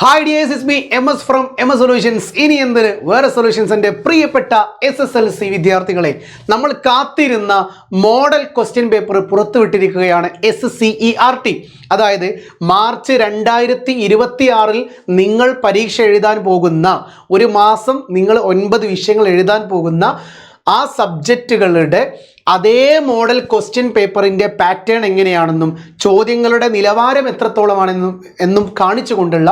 Hi dears, it's me MS from MS solutions. ഇനി എന്തിന് വേറെ സൊല്യൂഷൻസിൻ്റെ പ്രിയപ്പെട്ട SSLC വിദ്യാർത്ഥികളെ, നമ്മൾ കാത്തിരുന്ന മോഡൽ ക്വസ്റ്റ്യൻ പേപ്പർ പുറത്തുവിട്ടിരിക്കുകയാണ്. SCERT, അതായത് മാർച്ച് 2026 നിങ്ങൾ പരീക്ഷ എഴുതാൻ പോകുന്ന ഒരു മാസം നിങ്ങൾ 9 വിഷയങ്ങൾ എഴുതാൻ പോകുന്ന ആ സബ്ജക്റ്റുകളുടെ അതേ മോഡൽ ക്വസ്റ്റ്യൻ പേപ്പറിൻ്റെ പാറ്റേൺ എങ്ങനെയാണെന്നും ചോദ്യങ്ങളുടെ നിലവാരം എത്രത്തോളമാണെന്നും കാണിച്ചുകൊണ്ടുള്ള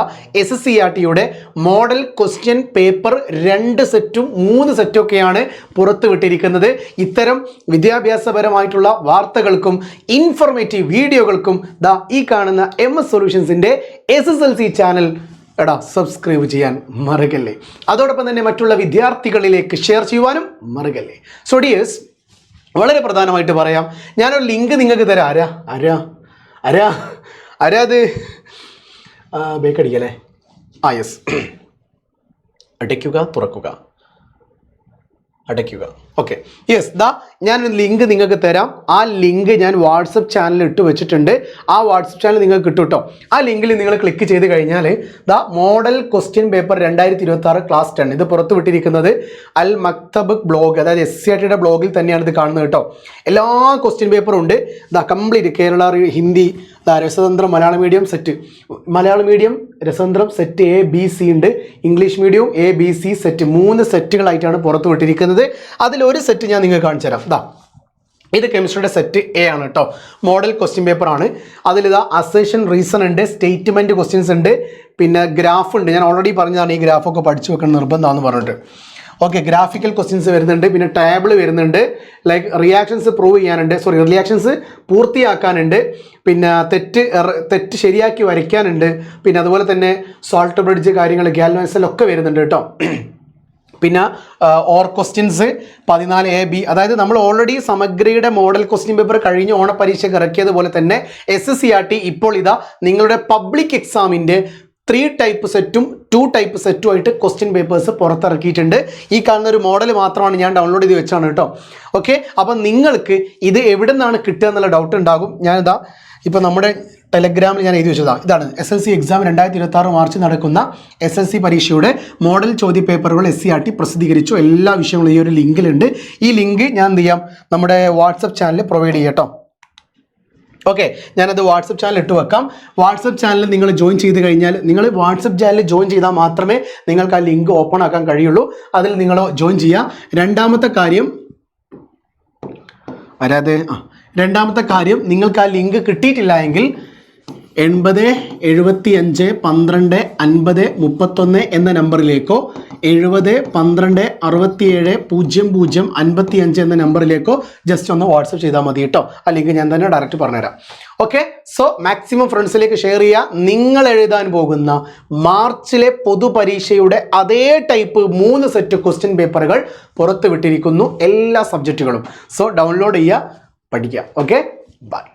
SCERTയുടെ മോഡൽ ക്വസ്റ്റ്യൻ പേപ്പർ 2 സെറ്റും 3 സെറ്റും ഒക്കെയാണ് പുറത്തുവിട്ടിരിക്കുന്നത്. ഇത്തരം വിദ്യാഭ്യാസപരമായിട്ടുള്ള വാർത്തകൾക്കും ഇൻഫോർമേറ്റീവ് വീഡിയോകൾക്കും ഈ കാണുന്ന MS സൊല്യൂഷൻസിൻ്റെ SSLC ചാനൽ സബ്സ്ക്രൈബ് ചെയ്യാൻ മറക്കല്ലേ. അതോടൊപ്പം തന്നെ മറ്റുള്ള വിദ്യാർത്ഥികളിലേക്ക് ഷെയർ ചെയ്യുവാനും മറക്കല്ലേ. സോ ഡിയേഴ്സ്, വളരെ പ്രധാനമായിട്ട് പറയാം, ഞാനൊരു ലിങ്ക് നിങ്ങൾക്ക് തരാം. ആരാ അത് ബേക്കടിക്കല്ലേ? യെസ്, അടയ്ക്കുക. ഓക്കെ, യെസ്, ഞാനൊരു ലിങ്ക് നിങ്ങൾക്ക് തരാം. ആ ലിങ്ക് ഞാൻ വാട്സപ്പ് ചാനലിൽ ഇട്ട് വെച്ചിട്ടുണ്ട്. ആ വാട്സപ്പ് ചാനൽ നിങ്ങൾക്ക് കിട്ടും കേട്ടോ. ആ ലിങ്കിൽ നിങ്ങൾ ക്ലിക്ക് ചെയ്ത് കഴിഞ്ഞാൽ മോഡൽ ക്വസ്റ്റ്യൻ പേപ്പർ 2026 ക്ലാസ് 10 ഇത് പുറത്തു വിട്ടിരിക്കുന്നത് അൽ മക്തബ് ബ്ലോഗ്, അതായത് SCERTയുടെ ബ്ലോഗിൽ തന്നെയാണ് ഇത് കാണുന്നത് കേട്ടോ. എല്ലാ ക്വസ്റ്റ്യൻ പേപ്പറും ഉണ്ട്. കംപ്ലീറ്റ് കേരള, ഹിന്ദി, രസതന്ത്രം, Malayalam medium set, Malayalam medium രസതന്ത്രം സെറ്റ് ABC ഉണ്ട്, ഇംഗ്ലീഷ് മീഡിയം ABC സെറ്റ്, 3 സെറ്റുകളായിട്ടാണ് പുറത്തു വിട്ടിരിക്കുന്നത്. അതിലൊരു സെറ്റ് ഞാൻ നിങ്ങൾക്ക് കാണിച്ചു തരാം. ഇത് കെമിസ്ട്രിയുടെ സെറ്റ് A ആണ് കേട്ടോ. മോഡൽ ക്വസ്റ്റ്യൻ പേപ്പർ ആണ്. അതിലിതാ അസേഷൻ, റീസൺ ഉണ്ട്, സ്റ്റേറ്റ്മെൻറ്റ് ക്വസ്റ്റ്യൻസ് ഉണ്ട്, പിന്നെ ഗ്രാഫ് ഉണ്ട്. ഞാൻ ഓൾറെഡി പറഞ്ഞതാണ് ഈ ഗ്രാഫൊക്കെ പഠിച്ചു വെക്കണം നിർബന്ധമാണെന്ന് പറഞ്ഞിട്ട്. ഓക്കെ, ഗ്രാഫിക്കൽ ക്വസ്റ്റ്യൻസ് വരുന്നുണ്ട്, പിന്നെ ടേബിൾ വരുന്നുണ്ട്, ലൈക്ക് റിയാക്ഷൻസ് പ്രൂവ് ചെയ്യാനുണ്ട്, റിയാക്ഷൻസ് പൂർത്തിയാക്കാനുണ്ട്, പിന്നെ തെറ്റ് ശരിയാക്കി വരയ്ക്കാനുണ്ട്, പിന്നെ അതുപോലെ തന്നെ സോൾട്ട് ബ്രിഡ്ജ് കാര്യങ്ങൾ, ഗാൽവാനിസലൊക്കെ വരുന്നുണ്ട് കേട്ടോ. പിന്നെ ഓർ ക്വസ്റ്റ്യൻസ് 14AB, അതായത് നമ്മൾ ഓൾറെഡി സമഗ്രയുടെ മോഡൽ ക്വസ്റ്റ്യൻ പേപ്പർ കഴിഞ്ഞ ഓണപരീക്ഷയ്ക്ക് ഇറക്കിയതുപോലെ തന്നെ SCERT ഇപ്പോൾ നിങ്ങളുടെ പബ്ലിക് എക്സാമിൻ്റെ 3 ടൈപ്പ് സെറ്റും 2 ടൈപ്പ് സെറ്റും ആയിട്ട് ക്വസ്റ്റ്യൻ പേപ്പേഴ്സ് പുറത്തിറക്കിയിട്ടുണ്ട്. ഈ കാണുന്ന ഒരു മോഡൽ മാത്രമാണ് ഞാൻ ഡൗൺലോഡ് ചെയ്ത് വെച്ചാണ് കേട്ടോ. ഓക്കെ, അപ്പം നിങ്ങൾക്ക് ഇത് എവിടെ നിന്നാണ് കിട്ടുക എന്നുള്ള ഡൗട്ട് ഉണ്ടാകും. ഇപ്പോൾ നമ്മുടെ ടെലഗ്രാമിൽ ഞാൻ എഴുതി വെച്ചതാണ്. ഇതാണ് SSLC എക്സാം 2026 മാർച്ച് നടക്കുന്ന SSLC പരീക്ഷയുടെ മോഡൽ ചോദ്യ പേപ്പറുകൾ SCERT പ്രസിദ്ധീകരിച്ചു. എല്ലാ വിഷയങ്ങളും ഈ ഒരു ലിങ്കിലുണ്ട്. ഈ ലിങ്ക് ഞാൻ എന്ത് ചെയ്യാം, നമ്മുടെ വാട്സപ്പ് ചാനലിൽ പ്രൊവൈഡ് ചെയ്യാം കേട്ടോ. ഓക്കെ, ഞാനത് വാട്സപ്പ് ചാനൽ ഇട്ട് വെക്കാം. വാട്സപ്പ് ചാനൽ നിങ്ങൾ ജോയിൻ ചെയ്ത് കഴിഞ്ഞാൽ, നിങ്ങൾ വാട്സപ്പ് ചാനലിൽ ജോയിൻ ചെയ്താൽ മാത്രമേ നിങ്ങൾക്ക് ആ ലിങ്ക് ഓപ്പൺ ആക്കാൻ കഴിയുള്ളൂ. അതിൽ നിങ്ങൾ ജോയിൻ ചെയ്യുക. രണ്ടാമത്തെ കാര്യം, നിങ്ങൾക്ക് ആ ലിങ്ക് കിട്ടിയിട്ടില്ല എങ്കിൽ 80 75 12 50 31 എന്ന നമ്പറിലേക്കോ 70 12 67 00 55 എന്ന നമ്പറിലേക്കോ ജസ്റ്റ് ഒന്ന് വാട്സപ്പ് ചെയ്താൽ മതി കേട്ടോ. ആ ലിങ്ക് ഞാൻ തന്നെ ഡയറക്റ്റ് പറഞ്ഞുതരാം. ഓക്കെ, സോ മാക്സിമം ഫ്രണ്ട്സിലേക്ക് ഷെയർ ചെയ്യുക. നിങ്ങൾ എഴുതാൻ പോകുന്ന മാർച്ചിലെ പൊതുപരീക്ഷയുടെ അതേ ടൈപ്പ് 3 സെറ്റ് ക്വസ്റ്റ്യൻ പേപ്പറുകൾ പുറത്തു വിട്ടിരിക്കുന്നു, എല്ലാ സബ്ജക്റ്റുകളും. സോ ഡൗൺലോഡ് ചെയ്യുക, പഠിക്കുക. Okay, by.